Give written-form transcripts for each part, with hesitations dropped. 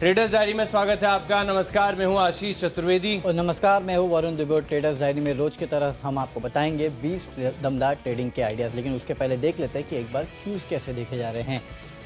Traders diary में स्वागत है आपका। नमस्कार, मैं हूं आशीष चतुर्वेदी और नमस्कार, मैं हूं वरुण दुबे। ट्रेडर्स डायरी में रोज की तरह हम आपको बताएंगे 20 दमदार ट्रेडिंग के आइडियाज़, लेकिन उसके पहले देख लेते हैं कि एक बार क्यूज कैसे देखे जा रहे हैं।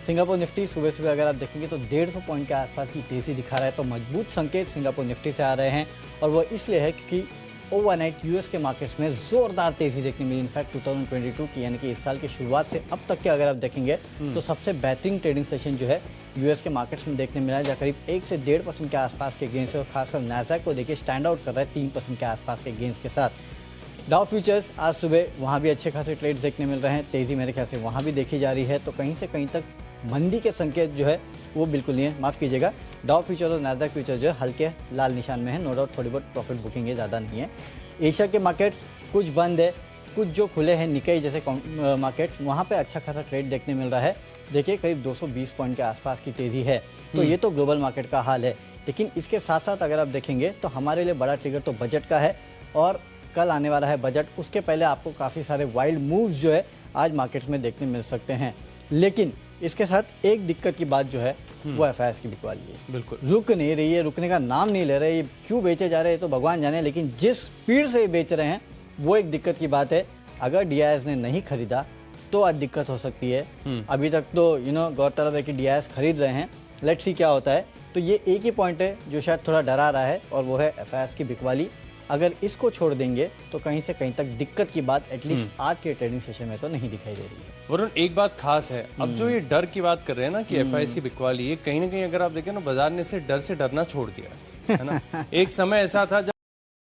सिंगापुर निफ्टी सुबह सुबह अगर आप देखेंगे तो 150 पॉइंट के आसपास की तेज़ी दिखा रहा है, तो मजबूत संकेत सिंगापुर निफ्टी से आ रहे हैं। और वो इसलिए है क्योंकि ओवरनाइट यूएस के मार्केट्स में जोरदार तेजी देखने मिली। इनफैक्ट 2022 की यानी कि इस साल की शुरुआत से अब तक के अगर आप देखेंगे तो सबसे बेहतरीन ट्रेडिंग सेशन जो है यूएस के मार्केट्स में देखने मिला है, जहाँ करीब 1 से 1.5% के आसपास के गेंस है। और खासकर नैस्डैक को देखिए स्टैंड आउट कर रहा है 3% के आसपास के गेंस के साथ। डाउ फ्यूचर्स आज सुबह वहाँ भी अच्छे खासे ट्रेड्स देखने मिल रहे हैं, तेज़ी मेरे ख्याल से वहाँ भी देखी जा रही है। तो कहीं से कहीं तक मंदी के संकेत जो है वो बिल्कुल नहीं है, माफ़ कीजिएगा। डाउ फ्यूचर और नैस्डैक फ्यूचर जो है हल्के लाल निशान में है, नो डाउट थोड़ी बहुत प्रॉफिट बुकिंग है, ज़्यादा नहीं है। एशिया के मार्केट्स कुछ बंद है, कुछ जो खुले हैं निकाई जैसे मार्केट्स, वहाँ पे अच्छा खासा ट्रेड देखने मिल रहा है। देखिए करीब 220 पॉइंट के आसपास की तेज़ी है। तो ये तो ग्लोबल मार्केट का हाल है, लेकिन इसके साथ साथ अगर आप देखेंगे तो हमारे लिए बड़ा ट्रिगर तो बजट का है, और कल आने वाला है बजट। उसके पहले आपको काफ़ी सारे वाइल्ड मूव्स जो है आज मार्केट्स में देखने मिल सकते हैं। लेकिन इसके साथ एक दिक्कत की बात जो है वो एफआईएस की बिकवाली है। बिल्कुल रुक नहीं रही है, रुकने का नाम नहीं ले रहे। ये क्यों बेचे जा रहे हैं तो भगवान जाने, लेकिन जिस स्पीड से ये बेच रहे हैं वो एक दिक्कत की बात है। अगर डीआईएस ने नहीं खरीदा तो आज दिक्कत हो सकती है। अभी तक तो गौरतलब है कि डीआईएस खरीद रहे हैं, लेट्स सी क्या होता है। तो ये एक ही पॉइंट है जो शायद थोड़ा डरा रहा है, और वो है एफआईएस की बिकवाली। अगर इसको छोड़ देंगे तो कहीं से कहीं तक दिक्कत की बात एटलीस्ट आज के ट्रेडिंग सेशन में तो नहीं दिखाई दे रही है। वरुण, एक बात खास है, अब जो ये डर की बात कर रहे हैं ना कि एफआईएस की बिकवाली, ये कहीं ना कहीं अगर आप देखें ना, बाजार ने से डरना छोड़ दिया है ना। एक समय ऐसा था जब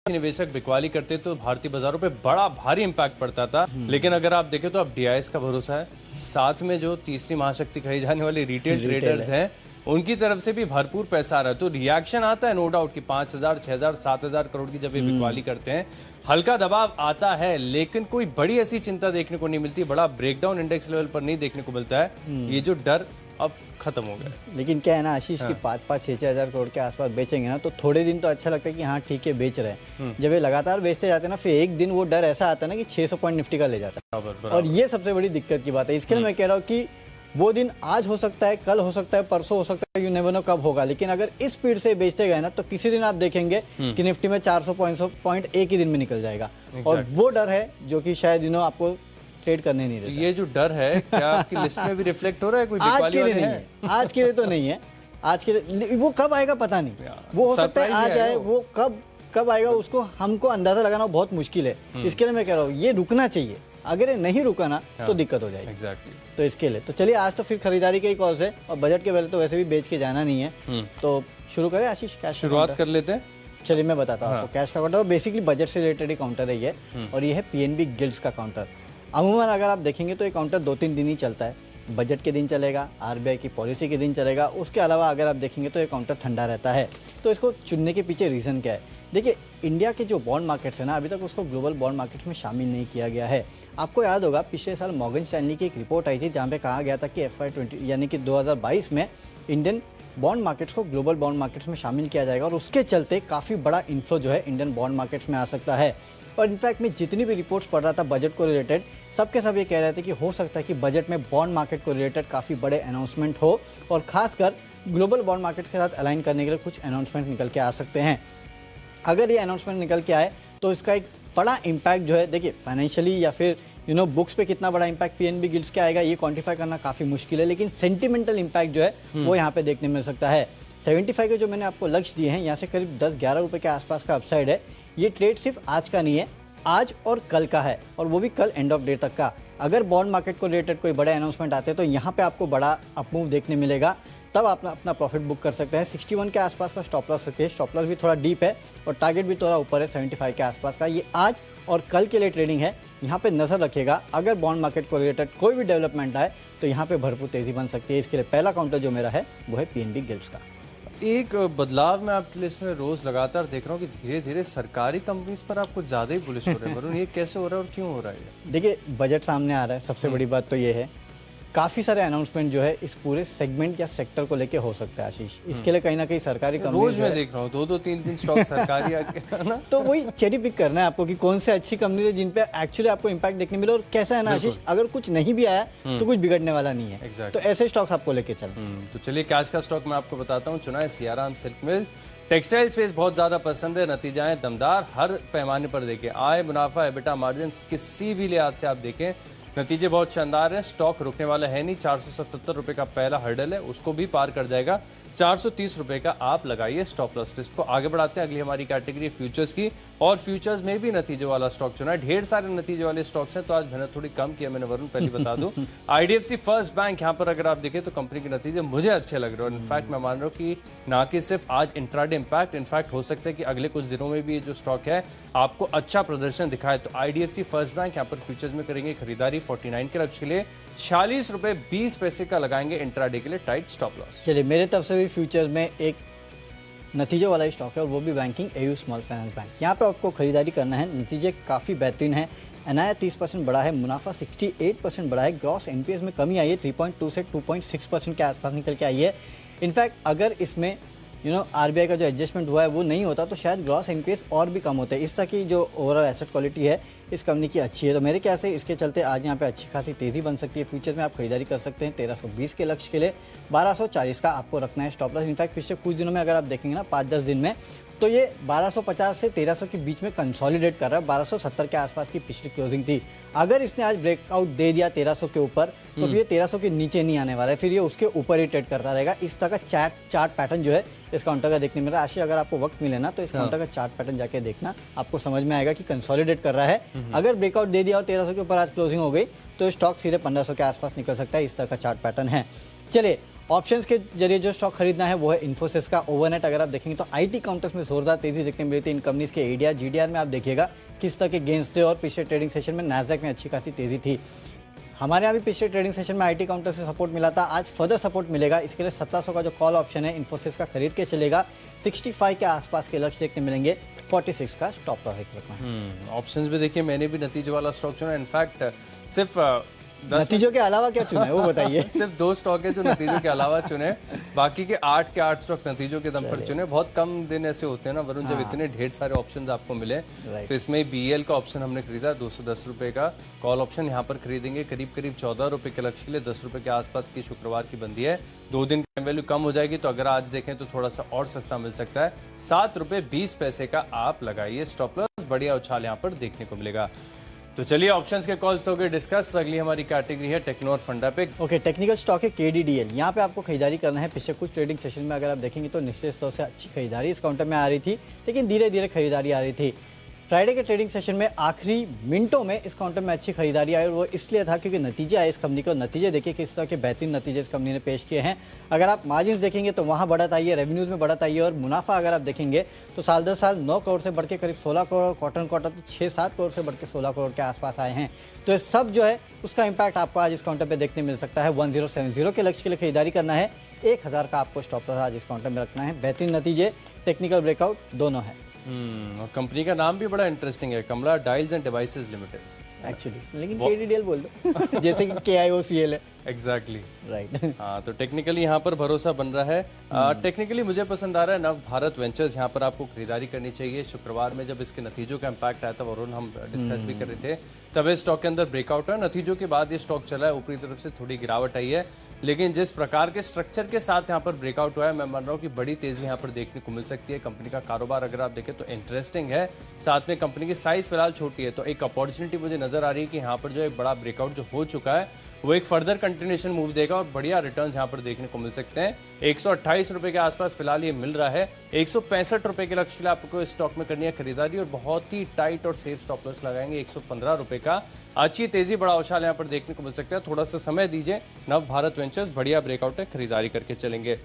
निवेशक बिकवाली करते तो भारतीय बाजारों पे बड़ा भारी इंपैक्ट पड़ता था, लेकिन अगर आप देखें तो अब डीआईएस का भरोसा है। साथ में जो तीसरी महाशक्ति कही जाने वाली रिटेल ट्रेडर्स हैं, उनकी तरफ से भी भरपूर पैसा आ रहा है। तो रिएक्शन आता है नो डाउट कि 5,000, 6,000, 7,000 करोड़ की जब ये बिकवाली करते हैं, हल्का दबाव आता है, लेकिन कोई बड़ी ऐसी चिंता देखने को नहीं मिलती, बड़ा ब्रेकडाउन इंडेक्स लेवल पर नहीं देखने को मिलता है। ये जो डर अब खत्म हो गया। लेकिन क्या है ना आशीष की 5-5, 6-6 हज़ार करोड़ के आसपास बेचेंगे ना तो थोड़े दिन तो अच्छा लगता है कि हाँ ठीक है बेच रहे हैं। जब ये लगातार बेचते जाते हैं ना, फिर एक दिन वो डर ऐसा आता है ना कि 600 पॉइंट निफ्टी का ले जाता है। और ये सबसे बड़ी दिक्कत की बात है। इसके लिए मैं कह रहा हूँ कि वो दिन आज हो सकता है, कल हो सकता है, परसों हो सकता है, यू नेवर नो कब होगा। लेकिन अगर इस स्पीड से बेचते गए ना तो किसी दिन आप देखेंगे कि निफ्टी में 400 पॉइंट एक ही दिन में निकल जाएगा। और वो डर है जो कि शायद आपको ट्रेड करने नहीं देता। तो ये जो डर है क्या आपकी लिस्ट में भी रिफ्लेक्ट हो रहा है? कोई आज के लिए नहीं है, आज के लिए तो नहीं है। आज के लिए वो कब आएगा पता नहीं, वो हो सकता है आज आए, वो कब आएगा उसको हमको अंदाजा लगाना बहुत मुश्किल है। इसके लिए मैं कह रहा हूँ ये रुकना चाहिए। अगर ये नहीं रुका ना तो दिक्कत हो जाएगी। एग्जैक्टली। तो इसके लिए तो चलिए आज तो फिर खरीदारी के ही कॉल्स है, और बजट के पहले तो वैसे भी बेच के जाना नहीं है। तो शुरू करें आशीष? कैश शुरुआत कर लेते हैं। चलिए मैं बताता हूँ आपको। कैश का काउंटर बेसिकली बजट से रिलेटेड ही काउंटर है ये, और ये है पीएनबी गिल्ड्स का काउंटर। अमूमन अगर आप देखेंगे तो ये काउंटर 2-3 दिन ही चलता है। बजट के दिन चलेगा, आरबीआई की पॉलिसी के दिन चलेगा, उसके अलावा अगर आप देखेंगे तो ये काउंटर ठंडा रहता है। तो इसको चुनने के पीछे रीज़न क्या है? देखिए इंडिया के जो बॉन्ड मार्केट्स है ना, अभी तक उसको ग्लोबल बॉन्ड मार्केट्स में शामिल नहीं किया गया है। आपको याद होगा पिछले साल मॉर्गन स्टैनली की एक रिपोर्ट आई थी जहाँ पे कहा गया था कि FY20 यानी कि 2022 में इंडियन बॉन्ड मार्केट्स को ग्लोबल बॉन्ड मार्केट्स में शामिल किया जाएगा, और उसके चलते काफ़ी बड़ा इन्फ्लो जो है इंडियन बॉन्ड मार्केट्स में आ सकता है। और इनफैक्ट मैं जितनी भी रिपोर्ट्स पढ़ रहा था बजट को रिलेटेड, सबके सब ये कह रहे थे कि हो सकता है कि बजट में बॉन्ड मार्केट को रिलेटेड काफ़ी बड़े अनाउंसमेंट हो, और खासकर ग्लोबल बॉन्ड मार्केट के साथ अलाइन करने के लिए कुछ अनाउंसमेंट निकल के आ सकते हैं। अगर ये अनाउंसमेंट निकल के आए तो इसका एक बड़ा इम्पैक्ट जो है, देखिए फाइनेंशियली या फिर बुक्स पे कितना बड़ा इम्पैक्ट पीएनबी गिल्ड्स के आएगा ये क्वांटिफाई करना काफ़ी मुश्किल है, लेकिन सेंटिमेंटल इम्पैक्ट जो है वो यहाँ पे देखने मिल सकता है। 75 के जो मैंने आपको लक्ष्य दिए हैं, यहाँ से करीब 10-11 रुपये के आसपास का अपसाइड है। ये ट्रेड सिर्फ आज का नहीं है, आज और कल का है, और वो भी कल एंड ऑफ डे तक का। अगर बॉन्ड मार्केट को रिलेटेड कोई बड़े अनाउंसमेंट आते हैं तो यहाँ पे आपको बड़ा अपमूव देखने मिलेगा, तब आप अपना प्रॉफिट बुक कर सकते हैं। 61 के आसपास का स्टॉप लॉस रखिए, स्टॉप लॉस भी थोड़ा डीप है और टारगेट भी थोड़ा ऊपर है 75 के आसपास का। ये आज और कल के लिए ट्रेडिंग है, यहाँ पे नजर रखिएगा। अगर बॉन्ड मार्केट को रिलेटेड कोई भी डेवलपमेंट आए तो यहाँ पे भरपूर तेजी बन सकती है। इसके लिए पहला काउंटर जो मेरा है वो है पीएनबी गिल्ड्स का। एक बदलाव मैं आपकी लिस्ट में रोज लगातार देख रहा हूँ कि धीरे धीरे सरकारी कंपनीज पर आप कुछ ज्यादा ही बुलिश हो रहे हैं वरुण, ये कैसे हो रहा है और क्यों हो रहा है? देखिए बजट सामने आ रहा है, सबसे बड़ी बात तो ये है। काफ़ी सारे अनाउंसमेंट जो है इस पूरे सेगमेंट या सेक्टर को लेके हो सकता है आशीष। इसके लिए कहीं ना कहीं सरकारी कंपनी रोज मैं देख रहा हूँ 2-2 3-3 स्टॉक सरकारी है ना। तो वही चेरी पिक करना है आपको कि कौन से अच्छी कंपनी है जिन पे एक्चुअली आपको इम्पैक्ट देखने मिले। और कैसा है ना आशीष, अगर कुछ नहीं भी आया तो कुछ बिगड़ने वाला नहीं है। Exactly. तो ऐसे स्टॉक्स आपको लेके चल। तो चलिए कैश का स्टॉक मैं आपको बताता हूँ। चुना है सियाराम सिल्क मिल। टेक्सटाइल स्पेस बहुत ज़्यादा पसंद है, नतीजाएं दमदार हर पैमाने पर देखें, आय मुनाफा एबिटा मार्जिन किसी भी लिहाज से आप देखें नतीजे बहुत शानदार हैं। स्टॉक रुकने वाला है नहीं। 477 रुपये का पहला हर्डल है, उसको भी पार कर जाएगा। 430 रुपये का आप लगाइए स्टॉप लॉस लिस्ट को। आगे बढ़ाते हैं, अगली हमारी कैटेगरी फ्यूचर्स की, और फ्यूचर्स में भी नतीजे वाला स्टॉक चुना है। ढेर सारे नतीजे वाले स्टॉक्स हैं, तो आज मेहनत थोड़ी कम किया मैंने, वरुण पहले बता दूं। IDFC फर्स्ट बैंक, यहाँ पर अगर आप देखें तो कंपनी के नतीजे मुझे अच्छे लग रहे हैं। इनफैक्ट मैं मान रहा हूँ कि ना कि सिर्फ आज इंट्राडे इम्पैक्ट, इनफैक्ट हो सकता है कि अगले कुछ दिनों में भी ये जो स्टॉक है आपको अच्छा प्रदर्शन दिखाए। तो IDFC फर्स्ट बैंक यहाँ पर फ्यूचर्स में करेंगे खरीदारी 49 के लक्ष्य के लिए। 46 रुपये 20 पैसे का लगाएंगे इंट्राडे के लिए टाइट स्टॉप लॉस। चलिए मेरे तरफ से भी फ्यूचर्स में एक नतीजे वाला ही स्टॉक है, और वो भी banking AU small finance bank. यहाँ पे आपको खरीदारी करना है। नतीजे काफ़ी बेहतरीन है। एनआईआर 30% बढ़ा है, मुनाफा 68% बढ़ा है, ग्रॉस NPS में कमी आई है, 3.2 से 2.6% के आसपास निकल के आई है। इनफैक्ट अगर इसमें RBI का जो एडजस्टमेंट हुआ है वो नहीं होता तो शायद ग्रॉस NPS और भी कम होते हैं। इस तरह की जो ओवरऑल एसेट क्वालिटी है इस कंपनी की अच्छी है। तो मेरे ख्याल से इसके चलते आज यहाँ पे अच्छी खासी तेज़ी बन सकती है। फ्यूचर में आप खरीदारी कर सकते हैं 1320 के लक्ष्य के लिए। 1240 का आपको रखना है स्टॉप लॉस। इनफैक्ट पिछले कुछ दिनों में अगर आप देखेंगे ना 5-10 दिन में, तो ये 1250 से 1300 के बीच में कंसोलिडेट कर रहा है। 1270 के आसपास की पिछली क्लोजिंग थी। अगर इसने आज ब्रेकआउट दे दिया 1300 के ऊपर, तो फिर ये 1300 के नीचे नहीं आने वाला है, फिर ये उसके ऊपर ही ट्रेड करता रहेगा। इस तरह का चार्ट पैटर्न जो है इस काउंटर का देखने मिल रहा है। आशी अगर आपको वक्त मिले ना तो इस काउंटर का चार्ट पैटर्न जाके देखना, आपको समझ में आएगा कि कंसोलिडेट कर रहा है। अगर ब्रेकआउट दे दिया और 1300 के ऊपर आज क्लोजिंग हो गई तो स्टॉक सीधे 1500 के आसपास निकल सकता है। इस तरह का चार्ट पैटर्न है। चलिए ऑप्शंस के जरिए जो स्टॉक खरीदना है वो है इन्फोसिस का। ओवरनाइट अगर आप देखेंगे तो IT काउंटर्स में जोरदार तेजी देखने मिली थी। इन कंपनीज के ADR GDR में आप देखिएगा किस तरह के गेंस थे, और पिछले ट्रेडिंग सेशन में नैस्डैक में अच्छी खासी तेजी थी। हमारे यहाँ भी पिछले ट्रेडिंग सेशन में IT काउंटर से सपोर्ट मिला था, आज फर्दर सपोर्ट मिलेगा। इसके लिए 1700 का जो कॉल ऑप्शन है इन्फोसिस का खरीद के चलेगा। 65 के आसपास के लक्ष्य देखने मिलेंगे। 46 का स्टॉप लॉस रखना है। ऑप्शंस भी देखिए, मैंने भी नतीजे वाला स्टॉक चुना। इनफैक्ट सिर्फ नतीजों के अलावा क्या चुना है वो बताइए। सिर्फ 2 स्टॉक है जो नतीजों के अलावा चुने, बाकी के 8 के 8 स्टॉक नतीजों के दम पर चुने। बहुत कम दिन ऐसे होते हैं ना वरुण, जब इतने ढेर सारे ऑप्शंस आपको मिले। तो इसमें BEL का ऑप्शन हमने खरीदा 210 रुपये का कॉल ऑप्शन, यहाँ पर खरीदेंगे करीब 14 रुपये के लक्ष्य के लिए। 10 रुपये के आसपास की शुक्रवार की बंदी है। 2 दिन की वैल्यू कम हो जाएगी, तो अगर आज देखें तो थोड़ा सा और सस्ता मिल सकता है। 7 रुपये 20 पैसे का आप लगाइए स्टॉप लॉस। बढ़िया उछाल यहाँ पर देखने को मिलेगा। तो चलिए ऑप्शंस के कॉल्स तो हो गए डिस्कस। अगली हमारी कैटेगरी है टेक्नो और फंडा पिक। ओके, टेक्निकल स्टॉक है KDDL। यहाँ पे आपको खरीदारी करना है। पिछले कुछ ट्रेडिंग सेशन में अगर आप देखेंगे तो निश्चित तौर से अच्छी खरीदारी इस काउंटर में आ रही थी, लेकिन धीरे धीरे खरीदारी आ रही थी। फ्राइडे के ट्रेडिंग सेशन में आखिरी मिनटों में इस काउंटर में अच्छी खरीदारी आई, और वो इसलिए था क्योंकि नतीजे आए इस कंपनी को। नतीजे देखिए किस तरह के बेहतरीन नतीजे इस कंपनी ने पेश किए हैं। अगर आप मार्जिन्स देखेंगे तो वहाँ बढ़त आई है, रेवेन्यूज में बढ़त आई है, और मुनाफा अगर आप देखेंगे तो साल दर साल 9 करोड़ से बढ़ के करीब 16 करोड़, क्वार्टर तो 6-7 करोड़ से बढ़ के 16 करोड़ के आसपास आए हैं। तो ये सब जो है उसका इम्पैक्ट आपको आज इस काउंटर पर देखने मिल सकता है। 1070 के लक्ष्य के लिए खरीदारी करना है। 1000 का आपको स्टॉप लॉस आज इस काउंटर में रखना है। बेहतरीन नतीजे, टेक्निकल ब्रेकआउट दोनों है। और कंपनी का नाम भी बड़ा इंटरेस्टिंग है, Kamala dials and devices limited actually, लेकिन KDDL बोल दो जैसे कि KIOCL है। Exactly right. हाँ, तो टेक्निकली यहाँ पर भरोसा बन रहा है। टेक्निकली मुझे पसंद आ रहा है नव भारत वेंचर्स। यहाँ पर आपको खरीदारी करनी चाहिए। शुक्रवार में जब इसके नतीजों का इम्पैक्ट आया था वरुण, हम डिस्कस भी कर रहे थे, तब इस स्टॉक के अंदर ब्रेकआउट है। नतीजों के बाद ये स्टॉक चला है, ऊपरी तरफ से थोड़ी गिरावट आई है, लेकिन जिस प्रकार के स्ट्रक्चर के साथ यहाँ पर ब्रेकआउट हुआ है, मैं मान रहा हूँ कि बड़ी तेजी यहाँ पर देखने को मिल सकती है। कंपनी का कारोबार अगर आप देखें तो इंटरेस्टिंग है, साथ में कंपनी की साइज फिलहाल छोटी है, तो एक अपॉर्चुनिटी मुझे नजर आ रही है कि यहाँ पर जो एक बड़ा ब्रेकआउट जो हो चुका है वो एक फर्दर कंटिन्यूएशन मूव देगा और बढ़िया रिटर्न्स यहाँ पर देखने को मिल सकते हैं। 128 रुपये के आसपास फिलहाल ये मिल रहा है। 165 रुपये के लक्ष्य के लिए आपको इस स्टॉक में करनी है खरीदारी, और बहुत ही टाइट और सेफ स्टॉप लॉस लगाएंगे 115 रुपये का। अच्छी तेजी, बड़ा उछाल यहाँ पर देखने को मिल सकता है। थोड़ा सा समय दीजिए, नव भारत वेंचर्स बढ़िया ब्रेकआउट है, खरीदारी करके चलेंगे।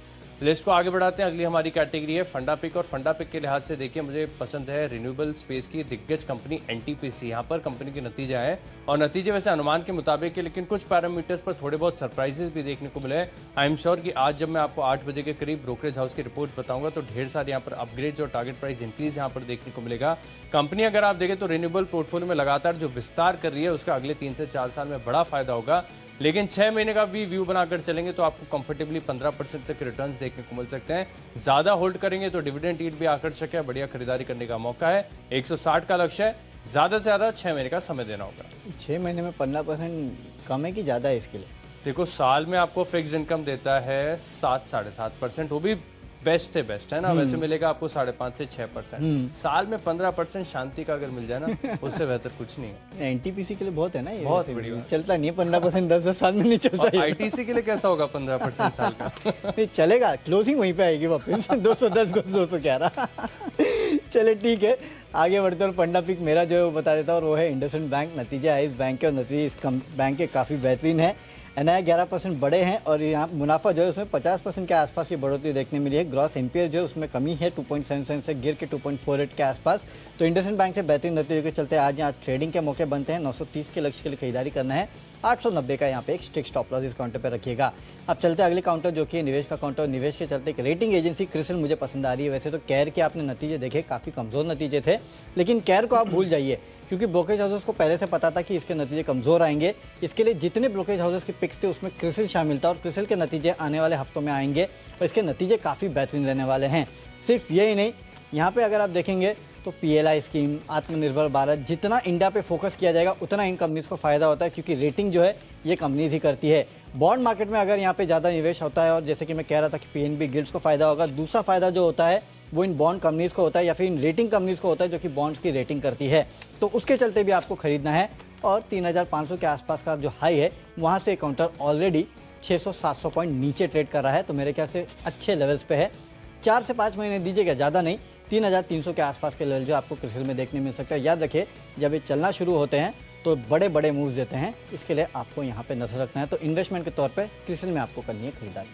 लिस्ट को आगे बढ़ाते हैं। अगली हमारी कैटेगरी है फंडा पिक, और फंडा पिक के लिहाज से देखिए मुझे पसंद है रिन्यूएबल स्पेस की दिग्गज कंपनी NTPC। यहाँ पर कंपनी के नतीजे आए, और नतीजे वैसे अनुमान के मुताबिक है, लेकिन कुछ पैरामीटर्स पर थोड़े बहुत सरप्राइजेस भी देखने को मिले। आई एम श्योर कि आज जब मैं आपको 8 बजे के करीब ब्रोकरेज हाउस की रिपोर्ट बताऊंगा तो ढेर सारे यहाँ पर अपग्रेड और टारगेट प्राइस इंक्रीज यहाँ पर देखने को मिलेगा। कंपनी अगर आप देखें तो रिन्यूएबल पोर्टफोलियो में लगातार जो विस्तार कर रही है उसका अगले 3 से 4 साल में बड़ा फायदा होगा। लेकिन 6 महीने का भी व्यू बनाकर चलेंगे तो आपको कंफर्टेबली 15% तक रिटर्न्स देखने को मिल सकते हैं। ज़्यादा होल्ड करेंगे तो डिविडेंड यील्ड भी आकर्षक है, बढ़िया खरीदारी करने का मौका है। 160 का लक्ष्य है, ज़्यादा से ज़्यादा 6 महीने का समय देना होगा। 6 महीने में 15% कम है कि ज़्यादा है इसके लिए? देखो, साल में आपको फिक्स इनकम देता है 7-7.5%, वो भी बेस्ट से बेस्ट है ना। वैसे मिलेगा आपको 5.5 से 6%। साल में 15% शांति का अगर मिल जाए ना, उससे बेहतर कुछ नहीं है। एनटीपीसी के लिए बहुत है ना ये, बहुत वैसे भी। बढ़िया। चलता नहीं है 15%, 10 साल में नहीं चलता ये। आईटीसी के लिए कैसा होगा 15% साल का? नहीं चलेगा, क्लोजिंग वहीं पे आएगी वापस 210 को 211। चले ठीक है, आगे बढ़ते और फंडा पिक मेरा जो है वो बता देता, और वो है इंडसइंड बैंक। नतीजे आए इस बैंक के, और नतीजे इस बैंक के काफ़ी बेहतरीन है। एनआई 11% बढ़े हैं, और यहाँ मुनाफा जो है उसमें 50% के आसपास की बढ़ोतरी देखने मिली है। ग्रॉस एनपीए जो है उसमें कमी है 2.77 से गिर के 2.48 के आसपास। तो इंडसइंड बैंक से बेहतरीन नतीजों के चलते आज यहाँ ट्रेडिंग के मौके बनते हैं। 930 के लक्ष्य के लिए खरीदारी करना है, 890 का यहाँ पे एक स्ट्रिक्ट स्टॉप लॉस इस काउंटर पर रखिएगा। अब चलते हैं अगले काउंटर जो कि निवेश का काउंटर। निवेश के चलते एक रेटिंग एजेंसी क्रिसिल मुझे पसंद आ रही है। वैसे तो कैर के आपने नतीजे देखे, काफ़ी कमज़ोर नतीजे थे, लेकिन कैर को आप भूल जाइए, क्योंकि ब्रोकरेज हाउसेस को पहले से पता था कि इसके नतीजे कमज़ोर आएंगे। इसके लिए जितने ब्रोकरेज हाउसेस की पिक्स थे उसमें क्रिसिल शामिल था, और क्रिसिल के नतीजे आने वाले हफ्तों में आएंगे, और इसके नतीजे काफ़ी बेहतरीन रहने वाले हैं। सिर्फ यही नहीं, यहाँ पे अगर आप देखेंगे तो पीएलआई स्कीम, आत्मनिर्भर भारत, जितना इंडिया पे फोकस किया जाएगा उतना इन कंपनीज को फ़ायदा होता है, क्योंकि रेटिंग जो है ये कंपनीज ही करती है। बॉन्ड मार्केट में अगर यहाँ पे ज़्यादा निवेश होता है, और जैसे कि मैं कह रहा था कि पीएनबी गिल्ड्स को फ़ायदा होगा, दूसरा फ़ायदा जो होता है वो इन बॉन्ड कंपनीज को होता है, या फिर इन रेटिंग कंपनीज को होता है जो कि बॉन्ड्स की रेटिंग करती है। तो उसके चलते भी आपको खरीदना है, और 3500 के आसपास का जो हाई है वहाँ से काउंटर ऑलरेडी 600-700 पॉइंट नीचे ट्रेड कर रहा है। तो मेरे ख्याल से अच्छे लेवल्स पे है। 4 से 5 महीने दीजिएगा, ज़्यादा नहीं। 3300 के आसपास के लेवल जो आपको क्रिसिल में देखने मिल सकता है। याद रखिए, जब ये चलना शुरू होते हैं तो बड़े बड़े मूव्स देते हैं, इसके लिए आपको यहाँ पे नजर रखना है। तो इन्वेस्टमेंट के तौर पे क्रिसिल में आपको करनी है खरीदारी।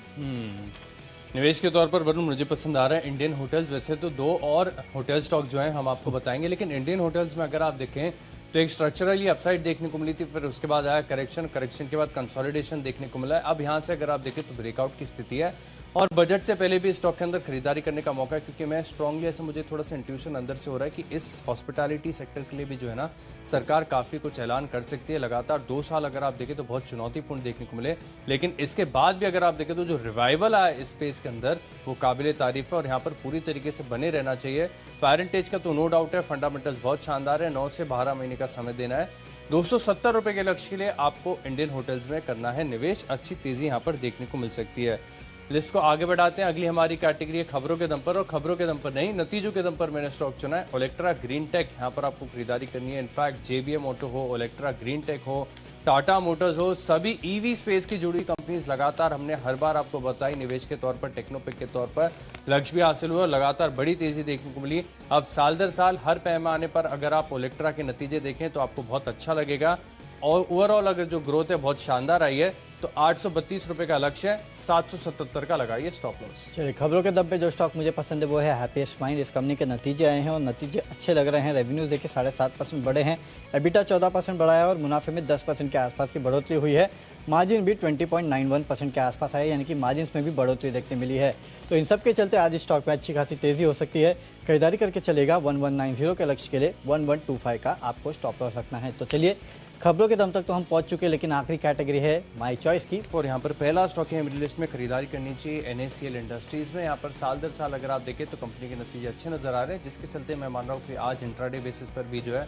निवेश के तौर पर वरुण मुझे पसंद आ रहा है इंडियन होटल्स। वैसे तो 2 और होटल स्टॉक जो हैं हम आपको बताएंगे, लेकिन इंडियन होटल्स में अगर आप देखें तो एक स्ट्रक्चरली अपसाइड देखने को मिली थी, फिर उसके बाद आया करेक्शन के बाद कंसोलिडेशन देखने को मिला है। अब यहाँ से अगर आप देखें तो ब्रेकआउट की स्थिति है, और बजट से पहले भी स्टॉक के अंदर खरीदारी करने का मौका है, क्योंकि मैं स्ट्रांगली ऐसे मुझे थोड़ा सा इंट्यूशन अंदर से हो रहा है कि इस हॉस्पिटैलिटी सेक्टर के लिए भी जो है ना सरकार काफ़ी कुछ ऐलान कर सकती है। लगातार 2 साल अगर आप देखें तो बहुत चुनौतीपूर्ण देखने को मिले, लेकिन इसके बाद भी अगर आप देखें तो जो रिवाइवल आया इस स्पेस के अंदर वो काबिल तारीफ है, और यहाँ पर पूरी तरीके से बने रहना चाहिए। पैरेंटेज का तो नो डाउट है, फंडामेंटल्स बहुत शानदार है। 9 से 12 महीने का समय देना है। 270 रुपए के लक्ष्य के लिए आपको इंडियन होटल्स में करना है निवेश। अच्छी तेजी यहाँ पर देखने को मिल सकती है। लिस्ट को आगे बढ़ाते हैं। अगली हमारी कैटेगरी है खबरों के दम पर, और खबरों के दम पर नहीं, नतीजों के दम पर मैंने स्टॉक चुना है ओलेक्ट्रा ग्रीन टेक। यहाँ पर आपको खरीदारी करनी है। इनफैक्ट जेबीएम ऑटो हो, ओलेक्ट्रा ग्रीन टेक हो, टाटा मोटर्स हो, सभी ईवी स्पेस की जुड़ी कंपनीज लगातार हमने हर बार आपको बताई निवेश के तौर पर, टेक्नोपिक के तौर पर लक्ष्य भी हासिल हुआ, लगातार बड़ी तेजी देखने को मिली। अब साल दर साल हर पैमाने पर अगर आप ओलेक्ट्रा के नतीजे देखें तो आपको बहुत अच्छा लगेगा, और ओवरऑल अगर जो ग्रोथ है बहुत शानदार आई है। तो 832 रुपए का लक्ष्य है, 777 का लगाइए स्टॉप लॉस। चलिए, खबरों के दम पे जो स्टॉक मुझे पसंद है वो है हैप्पीएस्ट माइंड। इस कंपनी के नतीजे आए हैं और नतीजे अच्छे लग रहे हैं। रेवेन्यूज देखिए 7.5% बढ़े हैं, एबिटा 14% बढ़ा है, और मुनाफे में 10% के आसपास की बढ़ोतरी हुई है। मार्जिन भी 20.91% के आसपास आए, यानी कि मार्जिन में भी बढ़ोतरी देखने मिली है। तो इन सब के चलते आज स्टॉक में अच्छी खासी तेजी हो सकती है। खरीदारी करके चलेगा। 1190 के लक्ष्य के लिए 1125 का आपको स्टॉप लॉस रखना है। तो चलिए, खबरों के दम तक तो हम पहुंच चुके हैं, लेकिन आखिरी कैटेगरी है माय चॉइस की। और यहाँ पर पहला स्टॉक है मेरी लिस्ट में खरीदारी करनी चाहिए NACL इंडस्ट्रीज में। यहाँ पर साल दर साल अगर आप देखें तो कंपनी के नतीजे अच्छे नजर आ रहे हैं, जिसके चलते मैं मान रहा हूँ कि आज इंट्राडे बेसिस पर भी जो है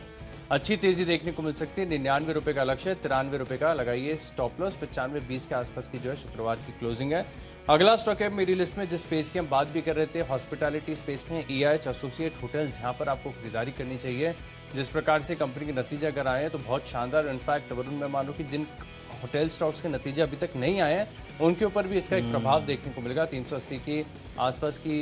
अच्छी तेजी देखने को मिल सकती है। 99 रुपये का लक्ष्य है, 93 रुपये का लगाइए स्टॉप लॉस। 95.20 के आसपास की जो है शुक्रवार की क्लोजिंग है। अगला स्टॉक है मेरी लिस्ट में जिस स्पेस की हम बात भी कर रहे थे, हॉस्पिटैलिटी स्पेस में EIH एसोसिएट होटल्स। यहाँ पर आपको खरीदारी करनी चाहिए। जिस प्रकार से कंपनी के नतीजे अगर आए हैं तो बहुत शानदार। इनफैक्ट वरुण मैं मानूं कि जिन होटल स्टॉक्स के नतीजे अभी तक नहीं आए हैं उनके ऊपर भी इसका एक प्रभाव देखने को मिलेगा। 380 की आसपास की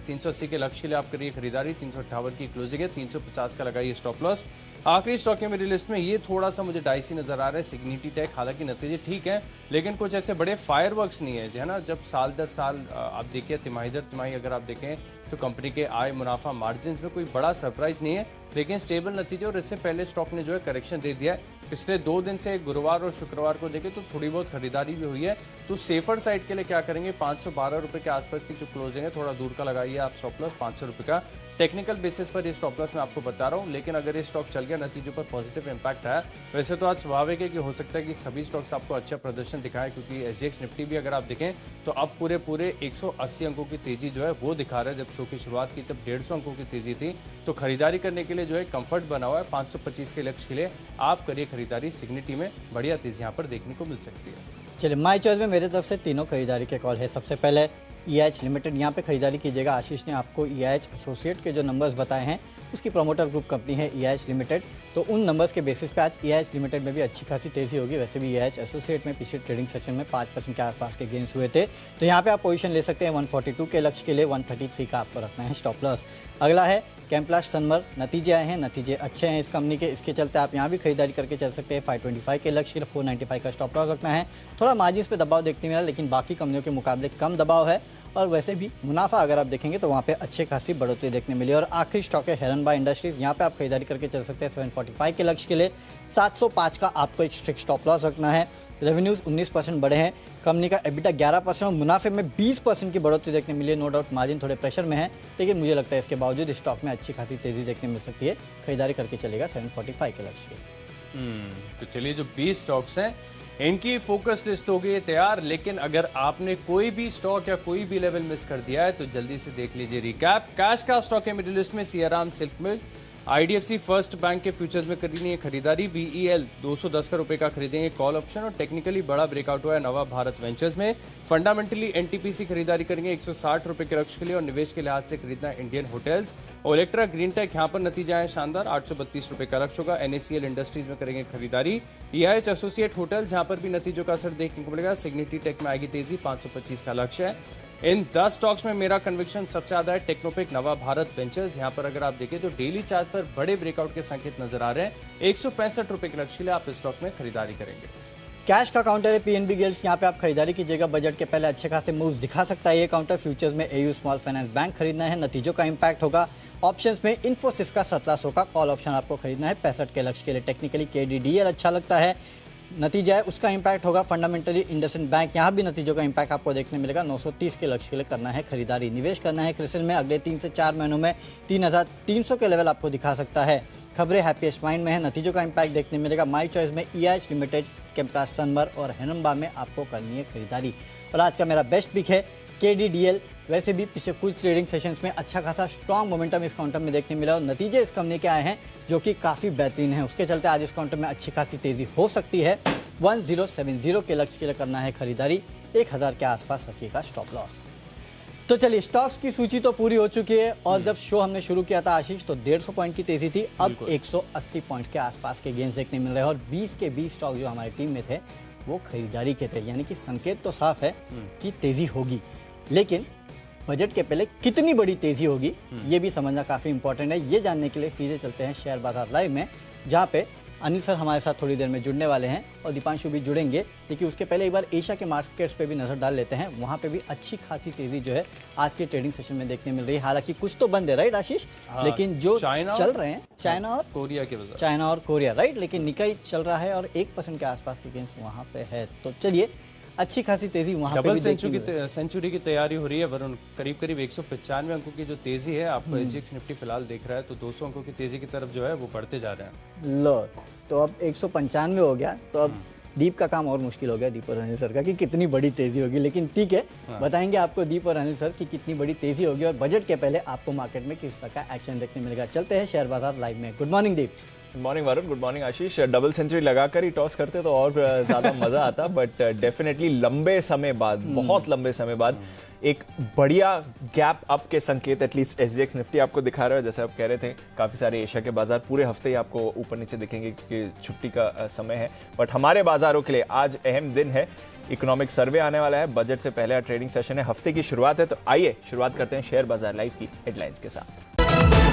380 के लक्ष्य के लिए आप करिए खरीदारी। 358 की क्लोजिंग है, 350 का लगाइए स्टॉप लॉस। आखिरी स्टॉक है मेरी लिस्ट में, ये थोड़ा सा मुझे डाइसी नजर आ रहा है, सिग्निटी टेक। हालांकि नतीजे ठीक हैं लेकिन कुछ ऐसे बड़े फायरवर्क्स नहीं है, है ना। जब साल दर साल आप देखिए, तिमाही दर तिमाही अगर आप देखें तो कंपनी के आय, मुनाफा, मार्जिन में कोई बड़ा सरप्राइज नहीं है, लेकिन स्टेबल नतीजे। और इससे पहले स्टॉक ने जो है करेक्शन दे दिया है। पिछले 2 दिन से गुरुवार और शुक्रवार को देखें तो थोड़ी बहुत खरीदारी भी हुई है। तो सेफर साइड के लिए क्या करेंगे, 512 रुपये के आसपास की जो क्लोजिंग है, थोड़ा दूर का लगाइए आप स्टॉप लॉस 500 रुपये का। टेक्निकल बेसिस पर ये स्टॉप लॉस मैं आपको बता रहा हूँ, लेकिन अगर ये स्टॉक चल गया, नतीजों पर पॉजिटिव इंपैक्ट आया, वैसे तो आज स्वाभाविक है कि हो सकता है कि सभी स्टॉक्स आपको अच्छा प्रदर्शन दिखाएं, क्योंकि एसजीएक्स निफ्टी भी अगर आप देखें तो अब पूरे 180 अंकों की तेजी जो है वो दिखा रहा है। जब शो की शुरुआत की तब 150 अंकों की तेजी थी। तो खरीदारी करने के लिए जो है कंफर्ट बना हुआ है। 525 के लक्ष्य के लिए आप करिए खरीदारी। सिग्निटी में बढ़िया तेजी यहाँ पर देखने को मिल सकती है। चलिए, माई चॉइस में मेरे तरफ से तीनों खरीदारी के कॉल है। सबसे पहले EIH लिमिटेड, यहाँ पे खरीदारी कीजिएगा। आशीष ने आपको EIH एसोसिएट के जो नंबर्स बताए हैं, उसकी प्रमोटर ग्रुप कंपनी है EIH लिमिटेड, तो उन नंबर्स के बेसिस पे आज EIH लिमिटेड में भी अच्छी खासी तेजी होगी। वैसे भी EIH एसोसिएट में पिछले ट्रेडिंग सेशन में 5% के आसपास के गेंस हुए थे, तो यहाँ पे आप पोजीशन ले सकते हैं। 142 के लक्ष्य के लिए 133 का आपको रखना है स्टॉप लॉस। अगला है कैम्प्लास्ट सनमर, नतीजे आए हैं, नतीजे अच्छे हैं इस कंपनी के, इसके चलते आप यहाँ भी खरीदारी करके चल सकते हैं। 525 के लक्ष्य के लिए 495 का स्टॉप लॉस रखना है। थोड़ा मार्जिन पे दबाव देखने मिला, लेकिन बाकी कंपनियों के मुकाबले कम दबाव है, और वैसे भी मुनाफा अगर आप देखेंगे तो वहाँ पे अच्छे खासी बढ़ोतरी देखने मिली। और आखिरी स्टॉक है हिरनबा इंडस्ट्रीज, यहाँ पे आप खरीदारी करके चल सकते हैं। 745 के लक्ष्य के लिए 705 का आपको एक स्ट्रिक्ट स्टॉप लॉस रखना है। रेवेन्यूज 19% बढ़े हैं, कंपनी का एबिटा 11% और मुनाफे में 20% की बढ़ोतरी देखने मिली है। नो डाउट मार्जिन थोड़े प्रेशर में है, लेकिन मुझे लगता है इसके बावजूद स्टॉक में अच्छी खासी तेजी देखने मिल सकती है। खरीदारी करके चलेगा 745 के लक्ष्य के। तो चलिए, जो 20 स्टॉक्स हैं इनकी फोकस लिस्ट हो गई है तैयार। लेकिन अगर आपने कोई भी स्टॉक या कोई भी लेवल मिस कर दिया है तो जल्दी से देख लीजिए रिकैप। कैश का स्टॉक है मिडिल लिस्ट में, सियाराम सिल्क मिल, IDFC फर्स्ट बैंक के फ्यूचर्स में करनी है खरीदारी। BEL 210 रुपए का खरीदेंगे कॉल ऑप्शन, और टेक्निकली बड़ा ब्रेकआउट हुआ है नवा भारत वेंचर्स में। फंडामेंटली NTPC खरीदारी करेंगे 160 रुपए के लक्ष्य के लिए, और निवेश के लिहाज से खरीदना Indian hotels. Olectra green tech, यहाँ पर नतीजा है शानदार, 832 रुपए का लक्ष्य होगा। NACL इंडस्ट्रीज में करेंगे खरीदारी। EIH एसोसिएट होटल्स, यहाँ पर भी नतीजों का असर देखने को मिलेगा। सिग्निटी टेक में आएगी तेजी, 525 का लक्ष्य है। इन 10 स्टॉक्स में मेरा कन्विक्शन सबसे ज्यादा है टेक्नोपिक, नवा भारत वेंचर्स। यहाँ पर अगर आप देखें तो डेली चार्ट पर बड़े ब्रेकआउट के संकेत नजर आ रहे हैं। 165 रुपए के लक्ष्य के लिए आप इस स्टॉक में खरीदारी करेंगे। कैश का काउंटर है PNB गिल्ड्स, यहाँ पे आप खरीदारी कीजिएगा। बजट के पहले अच्छे खासे मूव्स दिखा सकता है ये काउंटर। फ्यूचर्स में AU स्मॉल फाइनेंस बैंक खरीदना है, नतीजों का इंपैक्ट होगा। ऑप्शंस में इन्फोसिस का 1700 का कॉल ऑप्शन आपको खरीदना है 65 के लक्ष्य के लिए। टेक्निकली KDDL अच्छा लगता है, नतीजा है उसका इंपैक्ट होगा। फंडामेंटली इंडसइंड बैंक, यहाँ भी नतीजों का इंपैक्ट आपको देखने मिलेगा। 930 के लक्ष्य के लिए करना है खरीदारी। निवेश करना है क्रिसिल में, अगले 3 से 4 महीनों में 3300 के लेवल आपको दिखा सकता है। खबरें हैप्पीएस्ट माइंड में है, नतीजों का इंपैक्ट देखने मिलेगा। माई चॉइस में EIH लिमिटेड, कैम्प्लास्ट सनमर और हिरनबा में आपको करनी है खरीदारी। और आज का मेरा बेस्ट पिक है KDDL। वैसे भी पिछले कुछ ट्रेडिंग सेशंस में अच्छा खासा स्ट्रॉन्ग मोमेंटम इस काउंटर में देखने मिला, और नतीजे इस कंपनी के आए हैं जो कि काफ़ी बेहतरीन है। उसके चलते आज इस काउंटर में अच्छी खासी तेजी हो सकती है। 1070 के लक्ष्य के लिए करना है खरीदारी। 1000 के आसपास रखिएगा स्टॉप लॉस। तो चलिए, स्टॉक्स की सूची तो पूरी हो चुकी है, और जब शो हमने शुरू किया था आशीष तो 150 पॉइंट की तेजी थी। अब 180 पॉइंट के आसपास के गेंस देखने मिल रहे हैं, और 20 के 20 स्टॉक जो हमारी टीम में थे वो खरीदारी के थे। यानी कि संकेत तो साफ है कि तेजी होगी, लेकिन बजट के पहले कितनी बड़ी तेजी होगी ये भी समझना काफी इंपॉर्टेंट है। ये जानने के लिए सीधे चलते हैं शेयर बाजार लाइव में, जहाँ पे अनिल सर हमारे साथ थोड़ी देर में जुड़ने वाले हैं, और दीपांशु भी जुड़ेंगे। लेकिन उसके पहले एक बार एशिया के मार्केट्स पे भी नजर डाल लेते हैं। वहाँ पे भी अच्छी खासी तेजी जो है आज के ट्रेडिंग सेशन में देखने मिल रही है। हालांकि कुछ तो बंद है, राइट आशीष? लेकिन जो चल रहे हैं चाइना और कोरिया, राइट, लेकिन निकाई चल रहा है और 1% के आसपास के गेंस वहाँ पे है। तो चलिए, अच्छी खासी तेजी वहाँ पे भी सेंचुरी की तैयारी हो रही है वरुण। करीब 195 अंकों की जो तेजी है आपको SGX निफ्टी फिलहाल देख रहा है, तो 200 अंकों की तेजी की तरफ जो है वो बढ़ते जा रहे हैं। लो, तो अब 195 हो गया, तो अब दीप का काम और मुश्किल हो गया, दीप और अनिल सर का, कि कितनी बड़ी तेजी होगी। लेकिन ठीक है, बताएंगे आपको दीप और अनिल सर की कितनी बड़ी तेजी होगी, और बजट के पहले आपको मार्केट में किस तरह का एक्शन देखने मिलेगा। चलते हैं शेयर बाजार लाइव में। Good morning Deep. Good morning Varun, good morning Ashish. Double century लगाकर ही टॉस करते तो और ज़्यादा मज़ा आता, बट डेफिनेटली लंबे समय बाद, बहुत लंबे समय बाद एक बढ़िया गैप अप के संकेत एटलीस्ट SGX निफ्टी आपको दिखा रहा है। जैसे आप कह रहे थे, काफ़ी सारे एशिया के बाजार पूरे हफ्ते ही आपको ऊपर नीचे दिखेंगे क्योंकि छुट्टी का समय है, बट हमारे बाजारों के लिए आज अहम दिन है। इकोनॉमिक सर्वे आने वाला है, बजट से पहले ट्रेडिंग सेशन है, हफ्ते की शुरुआत है। तो आइए शुरुआत करते हैं शेयर बाजार लाइव की हेडलाइंस के साथ।